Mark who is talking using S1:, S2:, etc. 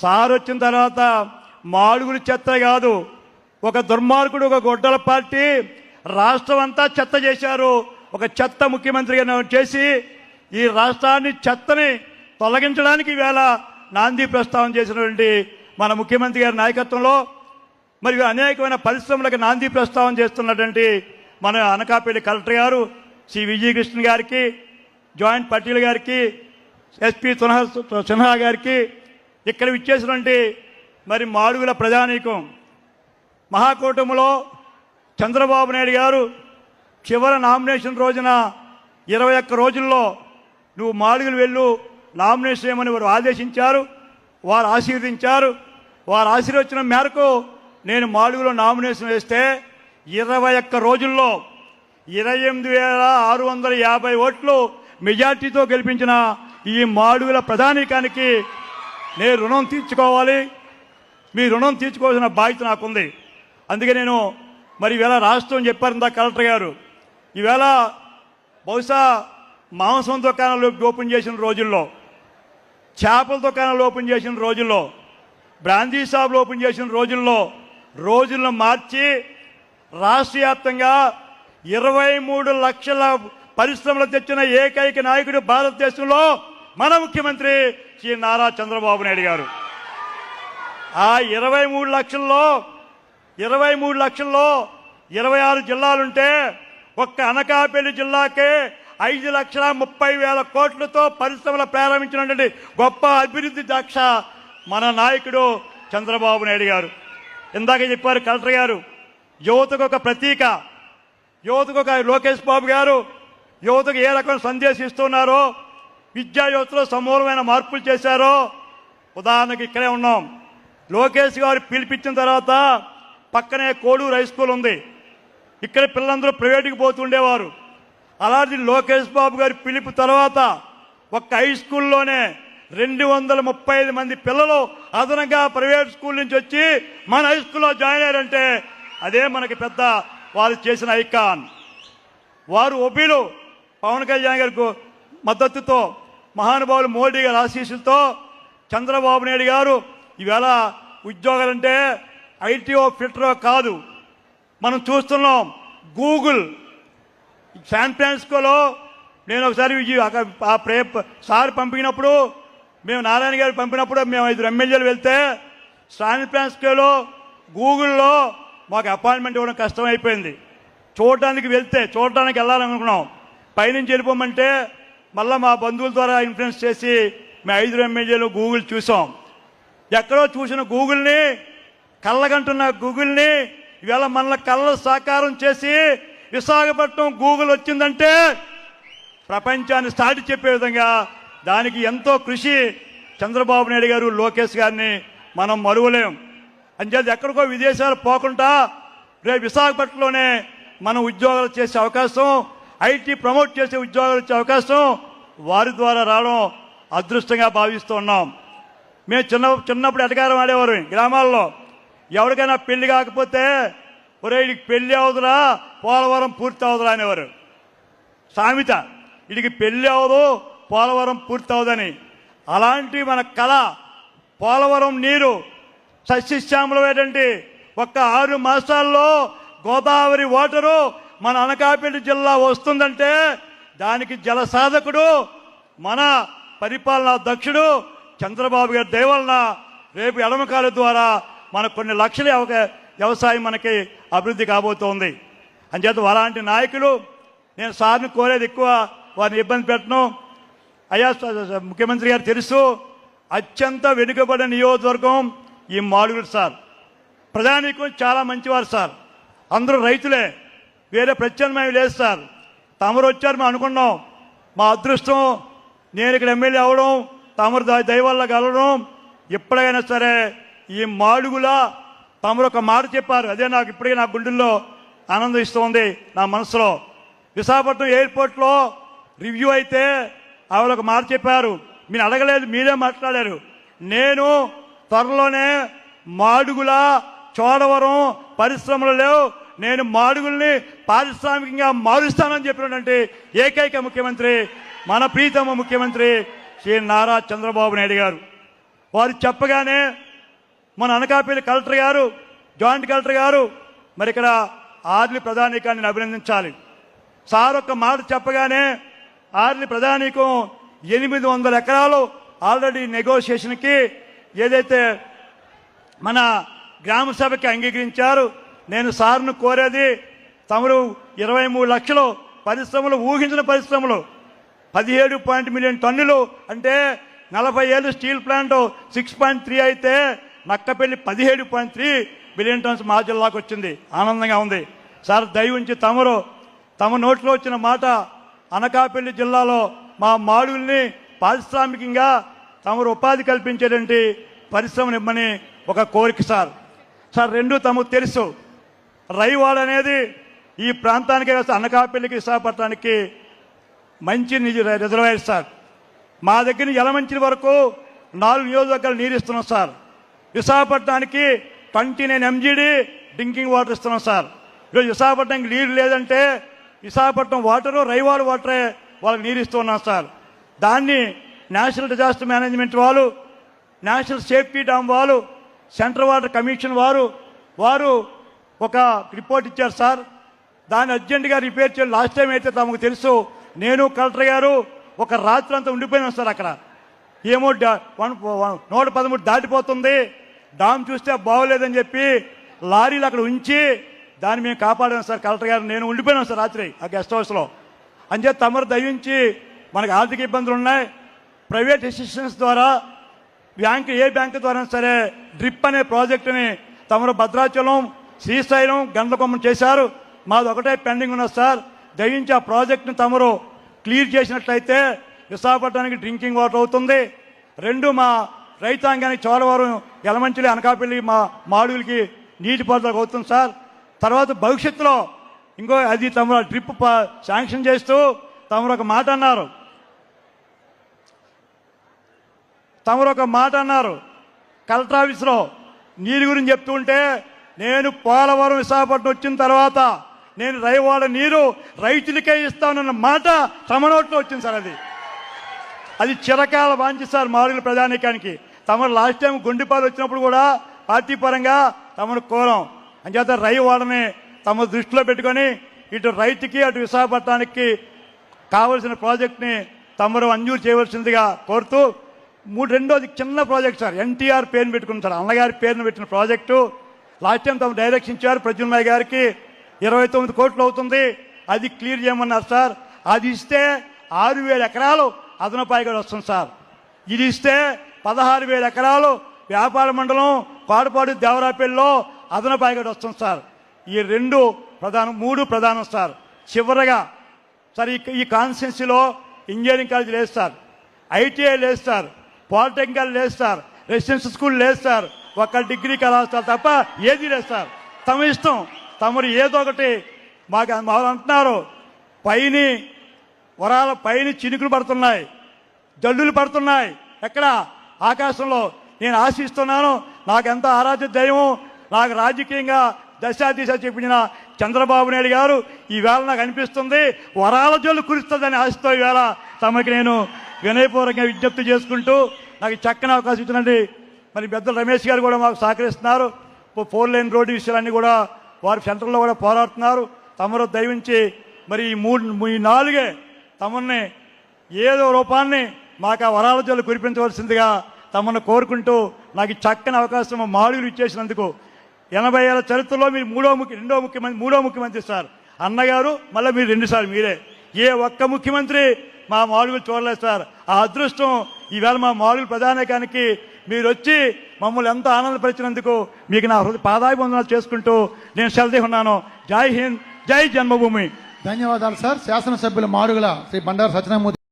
S1: Sir వచ్చిన తర్వాత మాడుగులు చెత్త కాదు, ఒక దుర్మార్గుడు, ఒక గొడ్డల పార్టీ రాష్ట్రం అంతా చెత్త చేశారు. ఒక చెత్త ముఖ్యమంత్రిగా చేసి ఈ రాష్ట్రాన్ని చెత్తని తొలగించడానికి ఈవేళ నాంది ప్రస్తావన చేసినటువంటి మన ముఖ్యమంత్రి గారి నాయకత్వంలో మరియు అనేకమైన పరిశ్రమలకు నాంది ప్రస్తావన చేస్తున్నటువంటి మన అనకాపల్లి కలెక్టర్ గారు శ్రీ విజయకృష్ణ గారికి, జాయింట్ పటేల్ గారికి, ఎస్పీ సిన్హా గారికి, ఇక్కడ ఇచ్చేసినటువంటి మరి మాడుగుల ప్రజానీకం, మహాకూటమిలో చంద్రబాబు నాయుడు గారు చివరి నామినేషన్ రోజున 21 రోజుల్లో నువ్వు మాడుగులు వెళ్ళు నామినేషన్ చేయమని వారు ఆదేశించారు. వారు ఆశీర్వదించారు. వారు ఆశీర్వచనం మేరకు నేను మాడుగులో నామినేషన్ వేస్తే 21 రోజుల్లో 28,650 ఓట్లు మెజార్టీతో గెలిపించిన ఈ మాడుగుల ప్రధానికానికి నేను రుణం తీర్చుకోవాలి. మీ రుణం తీర్చుకోవాల్సిన బాధ్యత నాకుంది. అందుకే నేను మరి ఈవేళ రాష్ట్రం చెప్పారు ఇందా కలెక్టర్ గారు, ఈవేళ బహుశా మాంసం దుకాణాలు ఓపెన్ చేసిన రోజుల్లో, చేపల దుకాణాలు ఓపెన్ చేసిన రోజుల్లో, బ్రాందీ షాపులు ఓపెన్ చేసిన రోజులను మార్చి రాష్ట్ర వ్యాప్తంగా 23 లక్షల పరిశ్రమలు తెచ్చిన ఏకైక నాయకుడు భారతదేశంలో మన ముఖ్యమంత్రి శ్రీ నారా చంద్రబాబు నాయుడు గారు. ఆ 23 లక్షల్లో 26 జిల్లాలుంటే ఒక్క అనకాపల్లి జిల్లాకే 5,30,000 కోట్లతో పరిశ్రమలు ప్రారంభించినటువంటి గొప్ప అభివృద్ధి దాక్ష మన నాయకుడు చంద్రబాబు నాయుడు గారు. ఇందాక చెప్పారు కలెక్టర్ గారు, యువతకు ఒక ప్రతీక, యువతకు ఒక లోకేష్ బాబు గారు యువతకు ఏ రకమైన సందేశం ఇస్తున్నారో, విద్యా యువతలో సమూలమైన మార్పులు చేశారో. ఉదాహరణకి ఇక్కడే ఉన్నాం, లోకేష్ గారు పిలిపించిన తర్వాత పక్కనే కోడూరు హై స్కూల్ ఉంది. ఇక్కడ పిల్లలందరూ ప్రైవేటుకి పోతుండేవారు. అలాంటి లోకేష్ బాబు గారి పిలుపు తర్వాత ఒక్క హై స్కూల్లోనే 235 మంది పిల్లలు అదనంగా ప్రైవేట్ స్కూల్ నుంచి వచ్చి మన హై స్కూల్లో జాయిన్ అయ్యారంటే అదే మనకి పెద్ద వారు చేసిన ఐకాన్. వారు ఒబీలు పవన్ కళ్యాణ్ గారికి మద్దతుతో, మహానుభావులు మోడీ గారి ఆశీస్సులతో చంద్రబాబు నాయుడు గారు ఈవేళ ఉద్యోగాలంటే ఐటీఓ ఫిల్టరో కాదు, మనం చూస్తున్నాం. గూగుల్ శాన్ ఫ్రాన్సిస్కోలో నేను ఒకసారి సార్ పంపినప్పుడు, మేము నారాయణ గారు పంపినప్పుడు మేము 5 ఎమ్మెల్యేలు వెళ్తే శాన్ ఫ్రాన్సిస్కోలో గూగుల్లో మాకు అపాయింట్మెంట్ ఇవ్వడం కష్టమైపోయింది. చూడటానికి వెళ్ళాలనుకున్నాం. పైనుంచి వెళ్ళిపోమంటే మళ్ళీ మా బంధువుల ద్వారా ఇన్ఫ్లుయెన్స్ చేసి మేము 5 ఎమ్మెల్యేలు గూగుల్ చూసాం. ఎక్కడో చూసిన గూగుల్ని, కళ్ళగంటున్న గూగుల్ని ఇవాళ మన కళ్ళ సాకారం చేసి విశాఖపట్నం గూగుల్ వచ్చిందంటే ప్రపంచాన్ని సాటి చెప్పే విధంగా దానికి ఎంతో కృషి చంద్రబాబు నాయుడు గారు, లోకేష్ గారిని మనం మరువలేం. అంచేది ఎక్కడికో విదేశాలు పోకుండా రేపు విశాఖపట్నంలోనే మనం ఉద్యోగాలు చేసే అవకాశం, ఐటీ ప్రమోట్ చేసే ఉద్యోగాలు వచ్చే అవకాశం వారి ద్వారా రావడం అదృష్టంగా భావిస్తూ ఉన్నాం. మేము చిన్నప్పుడు ఎటకారం ఆడేవారు గ్రామాల్లో. ఎవరికైనా పెళ్లి కాకపోతే ఒరే ఇడికి పెళ్లి అవదురా, పోలవరం పూర్తి అవదురా అనేవారు. సామెత, ఇడికి పెళ్లి అవదు, పోలవరం పూర్తి అవదని. అలాంటి మన కళ పోలవరం నీరు సస్యశ్యామలమైనటువంటి ఒక్క 6 మాసాల్లో గోదావరి వాటరు మన అనకాపల్లి జిల్లా వస్తుందంటే దానికి జల సాధకుడు మన పరిపాలనా దక్షుడు చంద్రబాబు గారి దయ వలన రేపు ఎడమకాల ద్వారా మనకు కొన్ని లక్షల వ్యవసాయం మనకి అభివృద్ధి కాబోతోంది. అంచేత అలాంటి నాయకులు, నేను సార్ని కోరేది ఎక్కువ వారిని ఇబ్బంది పెట్టను. అయ్యా ముఖ్యమంత్రి గారు తెలుసు, అత్యంత వెనుకబడిన నియోజకవర్గం ఈ మాడుగులు సార్. ప్రజానీకం చాలా మంచివారు సార్, అందరూ రైతులే, వేరే ప్రత్యామ్నాయం లేదు సార్. తమరు వచ్చారు మేము అనుకున్నాం, మా అదృష్టం నేను ఇక్కడ ఎమ్మెల్యే అవ్వడం, తమరు దయ వల్ల కలవడం. ఎప్పుడైనా సరే ఈ మాడుగుల తమరు ఒక మాట చెప్పారు, అదే నాకు ఇప్పటికీ నా గుండెల్లో ఆనందం ఇస్తుంది నా మనసులో. విశాఖపట్నం ఎయిర్పోర్ట్లో రివ్యూ అయితే ఆవిడ ఒక మాట చెప్పారు, మీరు అడగలేదు, మీరే మాట్లాడారు. నేను త్వరలోనే మాడుగుల, చోడవరం పరిశ్రమలు లేవు, నేను మాడుగుల్ని పారిశ్రామికంగా మారుస్తానని చెప్పినటువంటి ఏకైక ముఖ్యమంత్రి మన ప్రీతమ ముఖ్యమంత్రి శ్రీ నారా చంద్రబాబు నాయుడు గారు. వారు చెప్పగానే మన అనకాపల్లి కలెక్టర్ గారు, జాయింట్ కలెక్టర్ గారు, మరి ఇక్కడ ఆర్లీ ప్రధానికాన్ని అభినందించాలి. సార్ ఒక్క మాట చెప్పగానే ఆర్లీ ప్రధానికం 800 ఎకరాలు ఆల్రెడీ నెగోషియేషన్కి ఏదైతే మన గ్రామ సభకి అంగీకరించారు. నేను సార్ను కోరేది, తమరు 23 లక్షలు పరిశ్రమలు, ఊహించిన పరిశ్రమలు 17 మిలియన్ టన్నులు అంటే 40 ఏళ్ళు స్టీల్ ప్లాంట్ 6.3 అయితే నక్కపల్లి 17.3 బిలియన్ టన్స్ మా జిల్లాకు వచ్చింది. ఆనందంగా ఉంది. సార్ దయ ఉంచి తమ నోట్లో వచ్చిన మాట అనకాపల్లి జిల్లాలో మా మాడుల్ని పారిశ్రామికంగా తమరు ఉపాధి కల్పించేటువంటి పరిశ్రమను ఇమ్మని ఒక కోరిక సార్. రెండు తమకు తెలుసు, రైవాడ అనేది ఈ ప్రాంతానికి అనకాపల్లికి విశాఖపట్నానికి మంచి రిజర్వాయర్ సార్. మా దగ్గర యలమంచిలి వరకు 4 నియోజకవర్గాలు నీరు ఇస్తున్నాం సార్. విశాఖపట్నానికి 29 MGD డ్రింకింగ్ వాటర్ ఇస్తున్నాం సార్. ఈరోజు విశాఖపట్నానికి నీరు లేదంటే విశాఖపట్నం వాటరు, రైవాడ వాటరే వాళ్ళకి నీరు ఇస్తున్నాం సార్. దాన్ని నేషనల్ డిజాస్టర్ మేనేజ్మెంట్ వాళ్ళు, నేషనల్ సేఫ్టీ డామ్ వాళ్ళు, సెంట్రల్ వాటర్ కమిషన్ వారు ఒక రిపోర్ట్ ఇచ్చారు సార్. దాన్ని అర్జెంటుగా రిపేర్ చేయాలి. లాస్ట్ టైం అయితే తమకు తెలుసు, నేను కలెక్టర్ గారు ఒక రాత్రి అంతా ఉండిపోయినాం సార్. అక్కడ ఏమో 113 దాటిపోతుంది, డామ్ చూస్తే బాగోలేదని చెప్పి లారీలు అక్కడ ఉంచి దాన్ని మేము కాపాడాం సార్. కలెక్టర్ గారు నేను ఉండిపోయినాం సార్ రాత్రి ఆ గెస్ట్ హౌస్లో. అంచేత తమరు దయించి, మనకు ఆర్థిక ఇబ్బందులు ఉన్నాయి, ప్రైవేట్ ఇన్స్టిట్యూషన్స్ ద్వారా ఏ బ్యాంకు ద్వారా సరే డ్రిప్ అనే ప్రాజెక్టుని తమరు భద్రాచలం, శ్రీశైలం, గండ్లకొమ్మం చేశారు. మాది ఒకటే పెండింగ్ ఉన్నది సార్. దయించి ఆ ప్రాజెక్టుని తమరు క్లియర్ చేసినట్లయితే విశాఖపట్నానికి డ్రింకింగ్ వాటర్ అవుతుంది. 2 మా రైతాంగానికి చోడవరం, యలమంచిలి, అనకాపల్లి మా మాడుగులకి నీటిపారుదల అవుతుంది సార్. తర్వాత భవిష్యత్తులో ఇంకో అది తమరు డ్రిప్ శాంక్షన్ చేస్తూ తమరు ఒక మాట అన్నారు. కలెక్టర్ ఆఫీస్లో నీరు గురించి చెప్తూ ఉంటే, నేను పోలవరం విశాఖపట్నం వచ్చిన తర్వాత నేను రైవాడ నీరు రైతులకే ఇస్తానన్న మాట తమ నోట్లో వచ్చింది సార్. అది చిరకాల వాంచి సార్ మాడుగుల ప్రజానీకానికి. తమరు లాస్ట్ టైం గుండెపాలు వచ్చినప్పుడు కూడా పార్టీ పరంగా తమను కోరాం. అంచేత రైవాడని తమ దృష్టిలో పెట్టుకొని ఇటు రైతుకి అటు విశాఖపట్నానికి కావలసిన ప్రాజెక్ట్ని తమరు మంజూరు చేయవలసిందిగా కోరుతూ, రెండోది చిన్న ప్రాజెక్ట్ సార్, ఎన్టీఆర్ పేరుని పెట్టుకుని సార్, అన్నగారి పేరును పెట్టిన ప్రాజెక్టు. లాస్ట్ టైం తమ డైరెక్షన్ ఇచ్చారు ప్రద్యుమ్నయ్య గారికి, 29 కోట్లు అవుతుంది, అది క్లియర్ చేయమన్నారు సార్. అది ఇస్తే 6,000 ఎకరాలు అదనపాయిగా వస్తుంది సార్. ఇది ఇస్తే 16,000 ఎకరాలు వ్యాపార మండలం కోడపాడు, దేవరాపల్లిలో అదనపాయిగా వస్తుంది సార్. ఈ 2 ప్రధానం, 3 ప్రధానం సార్. చివరగా సార్ ఈ కాన్స్టిట్యున్సీలో ఇంజనీరింగ్ కాలేజ్ లేదు సార్, ITI లేదు సార్, పాలిటెక్నికల్ లేదు సార్, రెసిడెన్షియల్ స్కూల్ లేదు సార్, ఒక డిగ్రీ కళాశాల తప్ప ఏది లేదు సార్. తమ ఇష్టం, తమరు ఏదో ఒకటి మాకు అంటున్నారు. వరాల పైన చినుకులు పడుతున్నాయి, జల్లులు పడుతున్నాయి. ఎక్కడ? ఆకాశంలో. నేను ఆశిస్తున్నాను, నాకెంత ఆరాధ్య దైవం, నాకు రాజకీయంగా దశ చెప్పిన చంద్రబాబు నాయుడు గారు ఈవేళ నాకు అనిపిస్తుంది వరాల జల్లు కురుస్తుందని ఆశతో ఈవేళ తమకి నేను వినయపూర్వకంగా విజ్ఞప్తి చేసుకుంటూ, నాకు చక్కని అవకాశం ఇచ్చినండి. మరి పెద్దలు రమేష్ గారు కూడా మాకు సహకరిస్తున్నారు. 4 లైన్ రోడ్డు విషయాలన్నీ కూడా వారు సెంటర్లో కూడా పోరాడుతున్నారు. తమరు దయవించి మరి ఈ 4 తమని ఏదో రూపాన్ని మాకు ఆ వరాల జల్లు కురిపించవలసిందిగా తమను కోరుకుంటూ, నాకు చక్కని అవకాశం మాడుగులు ఇచ్చేసినందుకు. 80 ఏళ్ల చరిత్రలో మీరు మూడో ముఖ్యమంత్రి సార్. అన్నగారు, మళ్ళీ మీరు 2 సార్లు మీరే. ఏ ఒక్క ముఖ్యమంత్రి మా మాడుగులు చూడలేదు సార్. ఆ అదృష్టం ఈవేళ మా మాడుగులు ప్రధానికానికి మీరు వచ్చి మమ్మల్ని ఎంతో ఆనందపరిచినందుకు మీకు నా పాదాభివందనాలు చేసుకుంటూ నేను సెలవు ఉన్నాను. జై హింద్, జై జన్మభూమి.
S2: ధన్యవాదాలు సార్. శాసనసభ్యులు మాడుగుల శ్రీ బండారు సత్యనారాయణ